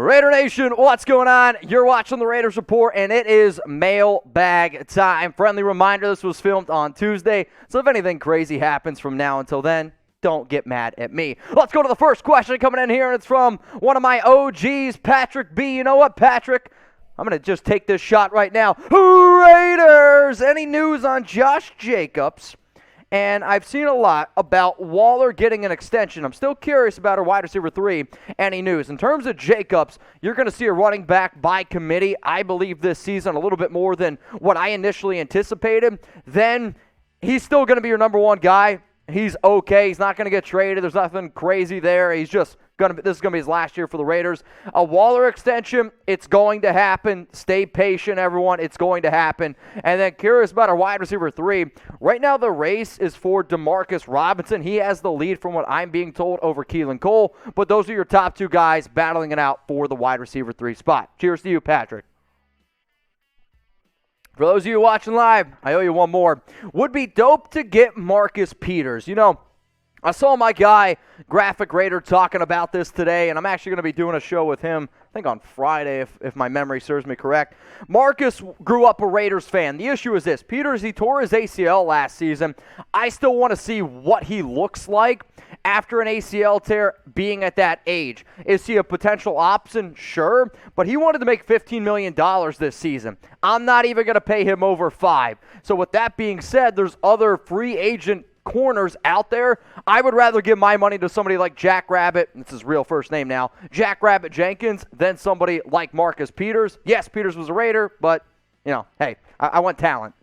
Raider Nation, what's going on? You're watching the Raiders Report, and it is mailbag time. Friendly reminder, this was filmed on Tuesday, so if anything crazy happens from now until then, don't get mad at me. Let's go to the first question coming in here, and it's from one of my OGs, Patrick B. You know what, Patrick? I'm going to just take this shot right now. Raiders! Any news on Josh Jacobs? And I've seen a lot about Waller getting an extension. I'm still curious about our wide receiver 3. Any news? In terms of Jacobs, you're going to see a running back by committee, I believe, this season, a little bit more than what I initially anticipated. Then he's still going to be your number one guy. He's okay. He's not going to get traded. There's nothing crazy there. He's just this is going to be his last year for the Raiders. A Waller extension, it's going to happen. Stay patient, everyone. It's going to happen. And then curious about our wide receiver 3. Right now the race is for Demarcus Robinson. He has the lead from what I'm being told over Keelan Cole. But those are your top 2 guys battling it out for the wide receiver 3 spot. Cheers to you, Patrick. For those of you watching live, I owe you one more. Would be dope to get Marcus Peters. You know, I saw my guy, Graphic Raider, talking about this today, and I'm actually going to be doing a show with him, I think on Friday, if my memory serves me correct. Marcus grew up a Raiders fan. The issue is this. Peters, he tore his ACL last season. I still want to see what he looks like after an ACL tear being at that age. Is he a potential option? Sure. But he wanted to make $15 million this season. I'm not even going to pay him over $5 million. So with that being said, there's other free agent corners out there. I would rather give my money to somebody like Jack Rabbit, that's his real first name now, Jack Rabbit Jenkins, than somebody like Marcus Peters. Yes, Peters was a Raider, but, you know, hey, I want talent.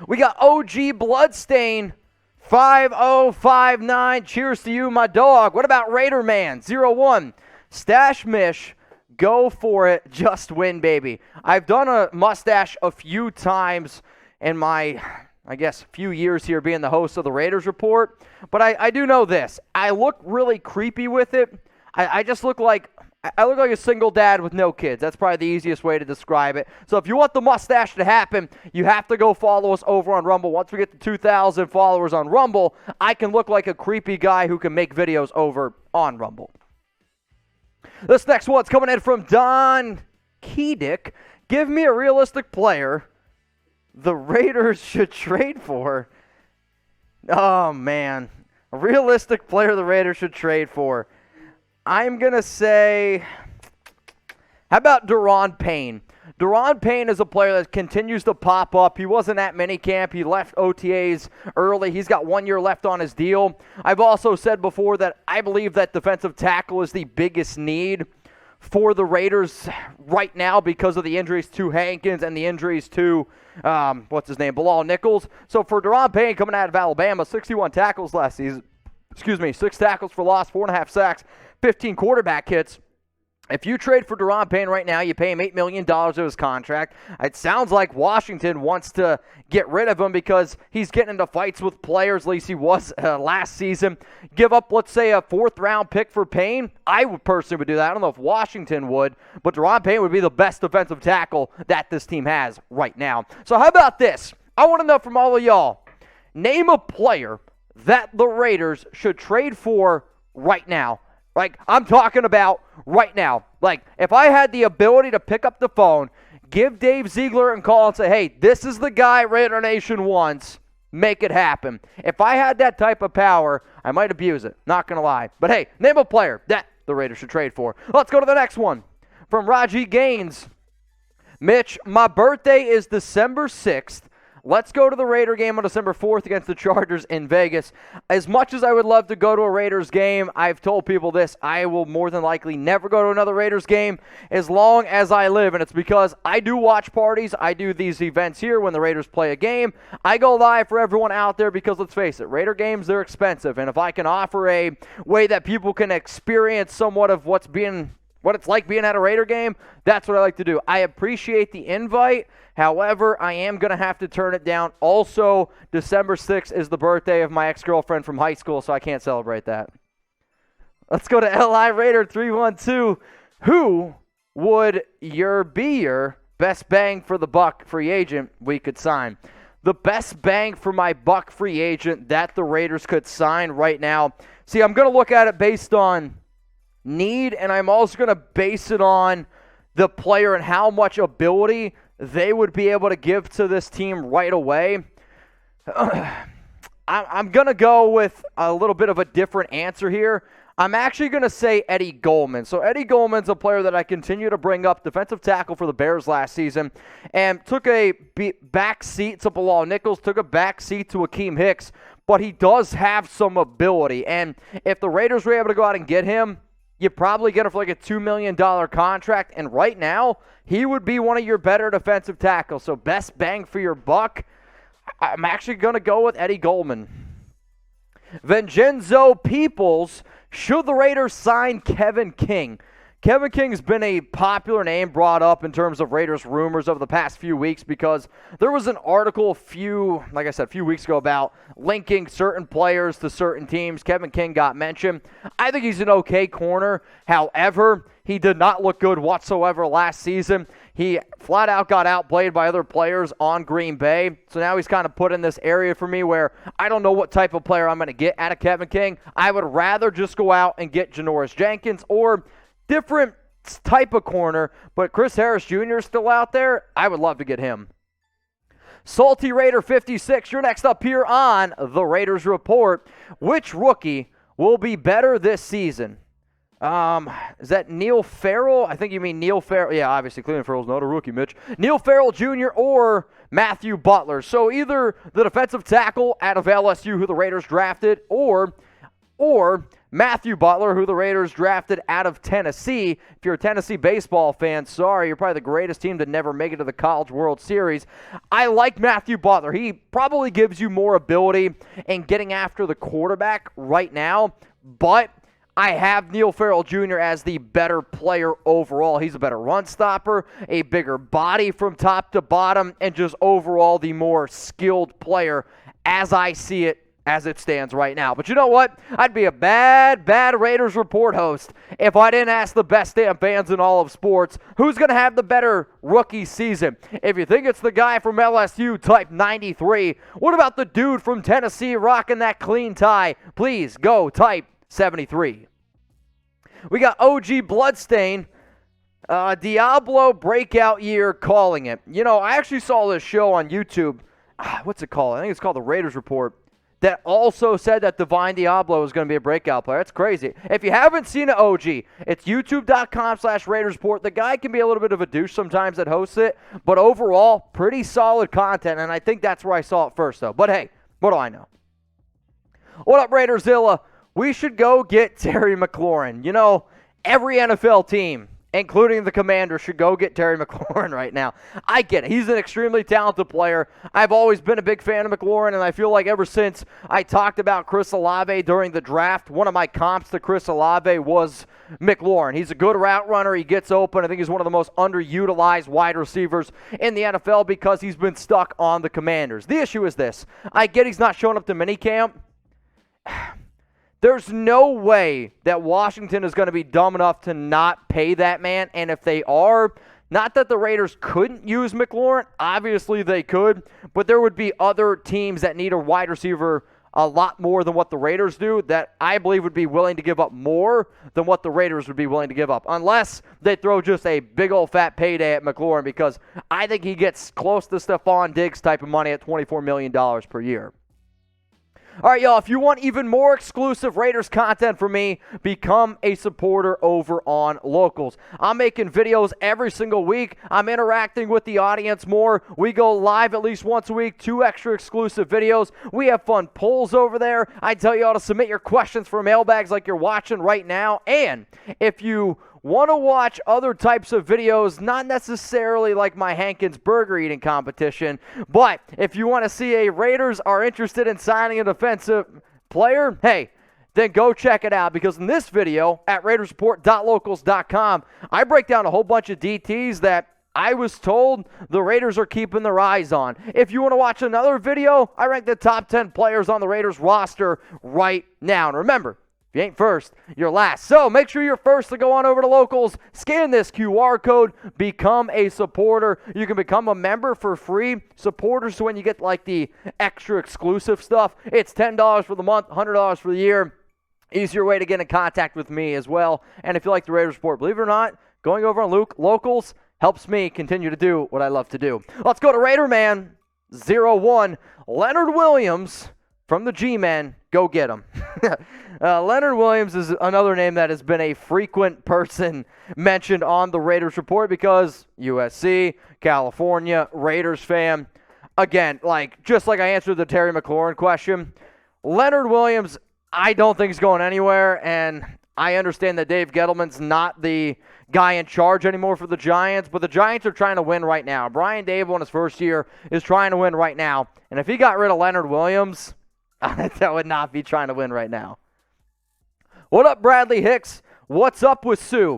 We got OG Bloodstain 5059. Cheers to you, my dog. What about Raider Man 01? Stash Mish. Go for it. Just win, baby. I've done a mustache a few times in my, I guess, few years here being the host of the Raiders Report. But I do know this. I look really creepy with it. I just look like a single dad with no kids. That's probably the easiest way to describe it. So if you want the mustache to happen, you have to go follow us over on Rumble. Once we get to 2,000 followers on Rumble, I can look like a creepy guy who can make videos over on Rumble. This next one's coming in from Don Kedick. Give me a realistic player the Raiders should trade for. Oh, man. A realistic player the Raiders should trade for. I'm going to say, how about Daron Payne? Daron Payne is a player that continues to pop up. He wasn't at minicamp. He left OTAs early. He's got 1 year left on his deal. I've also said before that I believe that defensive tackle is the biggest need for the Raiders right now because of the injuries to Hankins and the injuries to, Bilal Nichols. So for Daron Payne coming out of Alabama, 61 tackles last season. 6 tackles for loss, 4.5 sacks, 15 quarterback hits. If you trade for Daron Payne right now, you pay him $8 million of his contract. It sounds like Washington wants to get rid of him because he's getting into fights with players, at least he was last season. Give up, let's say, a 4th-round pick for Payne. I would personally do that. I don't know if Washington would, but Daron Payne would be the best defensive tackle that this team has right now. So how about this? I want to know from all of y'all, name a player that the Raiders should trade for right now. Like, I'm talking about right now. Like, if I had the ability to pick up the phone, give Dave Ziegler a call and say, hey, this is the guy Raider Nation wants, make it happen. If I had that type of power, I might abuse it. Not going to lie. But, hey, name a player that the Raiders should trade for. Let's go to the next one. From Raji Gaines. Mitch, my birthday is December 6th. Let's go to the Raider game on December 4th against the Chargers in Vegas. As much as I would love to go to a Raiders game, I've told people this, I will more than likely never go to another Raiders game as long as I live. And it's because I do watch parties. I do these events here when the Raiders play a game. I go live for everyone out there because, let's face it, Raider games, they're expensive. And if I can offer a way that people can experience somewhat of what it's like being at a Raider game, that's what I like to do. I appreciate the invite. However, I am going to have to turn it down. Also, December 6th is the birthday of my ex-girlfriend from high school, so I can't celebrate that. Let's go to LI Raider 312. Who would be your best bang for the buck free agent we could sign? The best bang for my buck free agent that the Raiders could sign right now. See, I'm going to look at it based on need, and I'm also going to base it on the player and how much ability they would be able to give to this team right away. I'm going to go with a little bit of a different answer here. I'm actually going to say Eddie Goldman. So Eddie Goldman's a player that I continue to bring up, defensive tackle for the Bears last season, and took a back seat to Bilal Nichols, took a back seat to Akeem Hicks, but he does have some ability. And if the Raiders were able to go out and get him, you probably get him for like a $2 million contract. And right now, he would be one of your better defensive tackles. So best bang for your buck, I'm actually going to go with Eddie Goldman. Vincenzo Peoples, should the Raiders sign Kevin King? Kevin King's been a popular name brought up in terms of Raiders rumors over the past few weeks because there was an article a few weeks ago about linking certain players to certain teams. Kevin King got mentioned. I think he's an okay corner. However, he did not look good whatsoever last season. He flat out got outplayed by other players on Green Bay. So now he's kind of put in this area for me where I don't know what type of player I'm going to get out of Kevin King. I would rather just go out and get Janoris Jenkins or different type of corner, but Chris Harris Jr. is still out there. I would love to get him. Salty Raider 56, you're next up here on the Raiders Report. Which rookie will be better this season? Is that Neil Farrell? I think you mean Neil Farrell. Yeah, obviously Cleveland Farrell's not a rookie, Mitch. Neil Farrell Jr. or Matthew Butler. So either the defensive tackle out of LSU who the Raiders drafted or Matthew Butler, who the Raiders drafted out of Tennessee. If you're a Tennessee baseball fan, sorry, you're probably the greatest team to never make it to the College World Series. I like Matthew Butler. He probably gives you more ability in getting after the quarterback right now, but I have Neil Farrell Jr. as the better player overall. He's a better run stopper, a bigger body from top to bottom, and just overall the more skilled player as I see it as it stands right now. But you know what? I'd be a bad Raiders Report host if I didn't ask the best damn fans in all of sports, who's going to have the better rookie season? If you think it's the guy from LSU, type 93. What about the dude from Tennessee rocking that clean tie? Please go type 73. We got OG Bloodstain, Diablo breakout year calling it. You know, I actually saw this show on YouTube. What's it called? I think it's called the Raiders Report. That also said that Divine Diablo is going to be a breakout player. That's crazy. If you haven't seen it, OG, it's youtube.com/Raiders Report. The guy can be a little bit of a douche sometimes that hosts it, but overall, pretty solid content, and I think that's where I saw it first, though. But hey, what do I know? What up, Raiderzilla? We should go get Terry McLaurin. You know, every NFL team, including the Commanders, should go get Terry McLaurin right now. I get it. He's an extremely talented player. I've always been a big fan of McLaurin, and I feel like ever since I talked about Chris Olave during the draft, one of my comps to Chris Olave was McLaurin. He's a good route runner. He gets open. I think he's one of the most underutilized wide receivers in the NFL because he's been stuck on the Commanders. The issue is this. I get he's not showing up to minicamp. There's no way that Washington is going to be dumb enough to not pay that man, and if they are, not that the Raiders couldn't use McLaurin, obviously they could, but there would be other teams that need a wide receiver a lot more than what the Raiders do that I believe would be willing to give up more than what the Raiders would be willing to give up, unless they throw just a big old fat payday at McLaurin, because I think he gets close to Stephon Diggs type of money at $24 million per year. All right, y'all, if you want even more exclusive Raiders content from me, become a supporter over on Locals. I'm making videos every single week. I'm interacting with the audience more. We go live at least once a week, 2 extra exclusive videos. We have fun polls over there. I tell you all to submit your questions for mailbags like you're watching right now. And if you want to watch other types of videos, not necessarily like my Hankins burger eating competition, but if you want to see a Raiders are interested in signing a defensive player, hey, then go check it out, because in this video at RaidersReport.locals.com, I break down a whole bunch of DTs that I was told the Raiders are keeping their eyes on. If you want to watch another video, I rank the top 10 players on the Raiders roster right now. And remember, if you ain't first, you're last. So make sure you're first to go on over to Locals, scan this QR code, become a supporter. You can become a member for free. Supporters, when you get like the extra exclusive stuff, it's $10 for the month, $100 for the year. easier way to get in contact with me as well. And if you like the Raiders Report, believe it or not, going over on Locals helps me continue to do what I love to do. Let's go to Raider Man 01, Leonard Williams from the G-Men. Go get him. Leonard Williams is another name that has been a frequent person mentioned on the Raiders Report because USC, California, Raiders fan. Again, just like I answered the Terry McLaurin question, Leonard Williams, I don't think he's going anywhere, and I understand that Dave Gettleman's not the guy in charge anymore for the Giants, but the Giants are trying to win right now. Brian Dable in his first year is trying to win right now, and if he got rid of Leonard Williams, that would not be trying to win right now. What up, Bradley Hicks? What's up with Suh?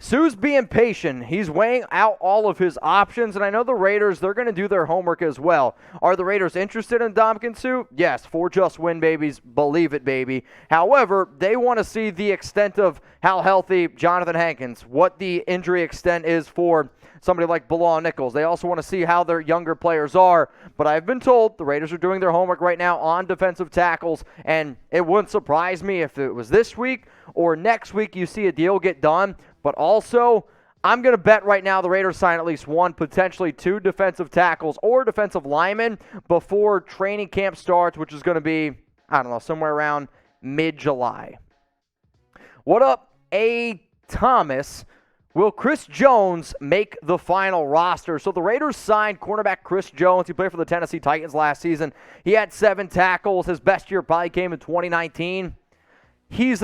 Suh's being patient. He's weighing out all of his options, and I know the Raiders, they're going to do their homework as well. Are the Raiders interested in Ndamukung Suh? Yes, for just win, babies. Believe it, baby. However, they want to see the extent of how healthy Jonathan Hankins, what the injury extent is for somebody like Bilal Nichols. They also want to see how their younger players are, but I've been told the Raiders are doing their homework right now on defensive tackles, and it wouldn't surprise me if it was this week or next week you see a deal get done. But also, I'm going to bet right now the Raiders sign at least one, potentially two defensive tackles or defensive linemen before training camp starts, which is going to be, I don't know, somewhere around mid-July. What up, A. Thomas? Will Chris Jones make the final roster? So the Raiders signed cornerback Chris Jones. He played for the Tennessee Titans last season. He had 7 tackles. His best year probably came in 2019. He's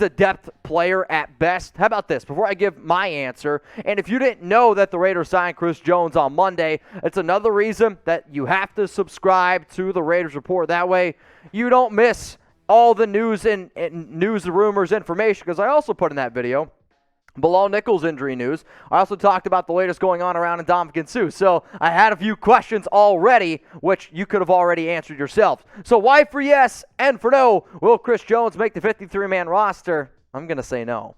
a depth player at best. How about this? Before I give my answer, and if you didn't know that the Raiders signed Chris Jones on Monday, it's another reason that you have to subscribe to the Raiders Report. That way you don't miss all the news and news, rumors, information, because I also put in that video Bilal Nichols injury news. I also talked about the latest going on around Ndamukung Suh. So I had a few questions already, which you could have already answered yourself. So why for yes and for no, will Chris Jones make the 53-man roster? I'm going to say no.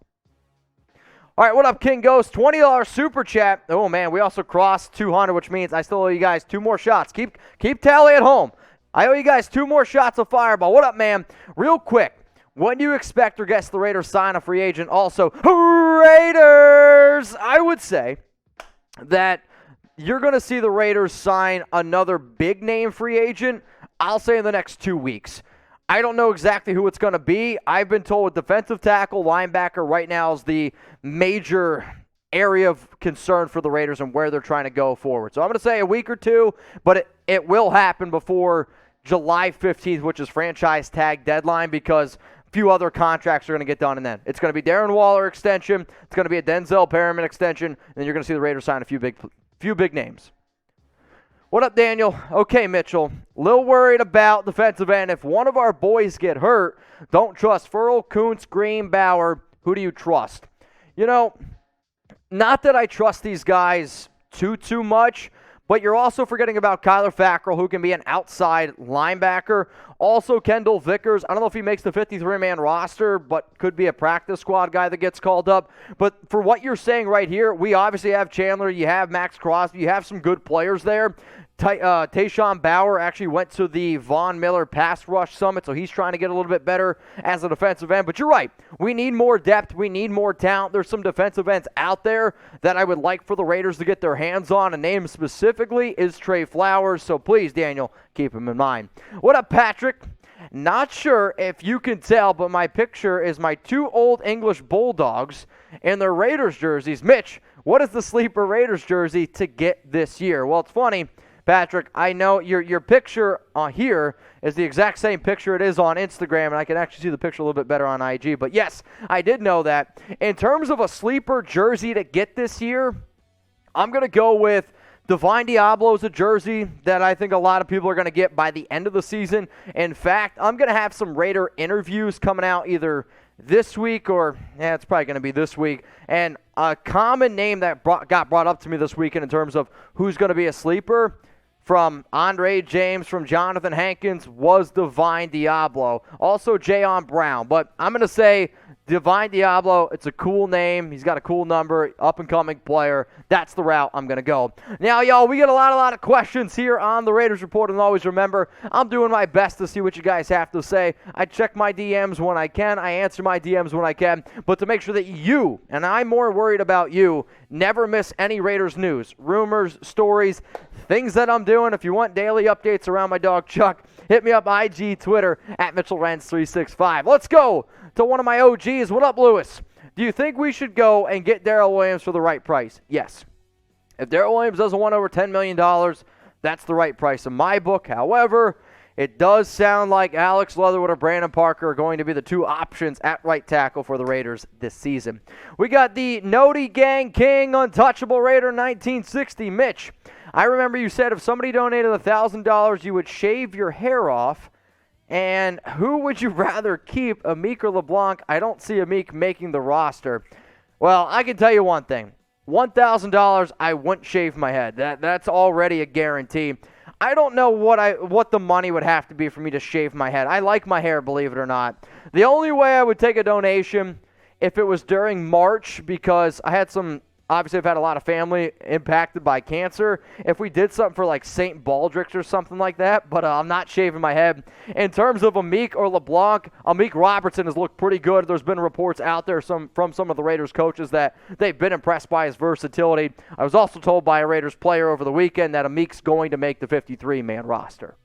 All right, what up, King Ghost? $20 super chat. Oh, man, we also crossed 200, which means I still owe you guys 2 more shots. Keep tally at home. I owe you guys 2 more shots of Fireball. What up, man? Real quick. When do you expect or guess the Raiders sign a free agent? Also, Raiders! I would say that you're going to see the Raiders sign another big-name free agent, I'll say in the next 2 weeks. I don't know exactly who it's going to be. I've been told defensive tackle, linebacker right now is the major area of concern for the Raiders and where they're trying to go forward. So I'm going to say a week or 2, but it will happen before July 15th, which is franchise tag deadline, because few other contracts are going to get done, and then it's going to be Darren Waller extension, it's going to be a Denzel Perriman extension, and then you're going to see the Raiders sign a few big names. What up, Daniel? Okay, Mitchell. A little worried about defensive end. If one of our boys get hurt, don't trust Farrell, Kuntz, Green, Bauer. Who do you trust? Not that I trust these guys too much, but you're also forgetting about Kyler Fackrell, who can be an outside linebacker. Also, Kendall Vickers. I don't know if he makes the 53-man roster, but could be a practice squad guy that gets called up. But for what you're saying right here, we obviously have Chandler. You have Max Crosby. You have some good players there. Tayshawn Bauer actually went to the Von Miller Pass Rush Summit, so he's trying to get a little bit better as a defensive end. But you're right. We need more depth. We need more talent. There's some defensive ends out there that I would like for the Raiders to get their hands on. A name specifically is Trey Flowers, so please, Daniel, keep him in mind. What up, Patrick? Not sure if you can tell, but my picture is my 2 old English Bulldogs in their Raiders jerseys. Mitch, what is the sleeper Raiders jersey to get this year? Well, it's funny, Patrick, I know your picture here is the exact same picture it is on Instagram, and I can actually see the picture a little bit better on IG. But yes, I did know that. In terms of a sleeper jersey to get this year, I'm going to go with Divine Diablo's a jersey that I think a lot of people are going to get by the end of the season. In fact, I'm going to have some Raider interviews coming out either this week or, it's probably going to be this week. And a common name that got brought up to me this weekend in terms of who's going to be a sleeper from Andre James, from Jonathan Hankins, was Divine Diablo. Also, Jayon Brown. But I'm going to say Divine Diablo, it's a cool name. He's got a cool number, up-and-coming player. That's the route I'm going to go. Now, y'all, we get a lot of questions here on the Raiders Report, and always remember, I'm doing my best to see what you guys have to say. I check my DMs when I can. I answer my DMs when I can. But to make sure that you, and I'm more worried about you, never miss any Raiders news, rumors, stories, things that I'm doing. If you want daily updates around my dog Chuck, hit me up IG, Twitter, at Mitchell Renz 365. Let's go to one of my OGs. What up, Lewis? Do you think we should go and get Daryl Williams for the right price? Yes. If Daryl Williams doesn't want over $10 million, that's the right price in my book. However, it does sound like Alex Leatherwood or Brandon Parker are going to be the two options at right tackle for the Raiders this season. We got the Noti Gang King, Untouchable Raider 1960. Mitch, I remember you said if somebody donated $1,000, you would shave your hair off. And who would you rather keep, Amik or LeBlanc? I don't see Amik making the roster. Well, I can tell you one thing. $1,000, I wouldn't shave my head. That's already a guarantee. I don't know what the money would have to be for me to shave my head. I like my hair, believe it or not. The only way I would take a donation if it was during March, because obviously I've had a lot of family impacted by cancer. If we did something for like St. Baldrick's or something like that, but I'm not shaving my head. In terms of Amik or LeBlanc, Amik Robertson has looked pretty good. There's been reports out there from some of the Raiders coaches that they've been impressed by his versatility. I was also told by a Raiders player over the weekend that Amik's going to make the 53-man roster.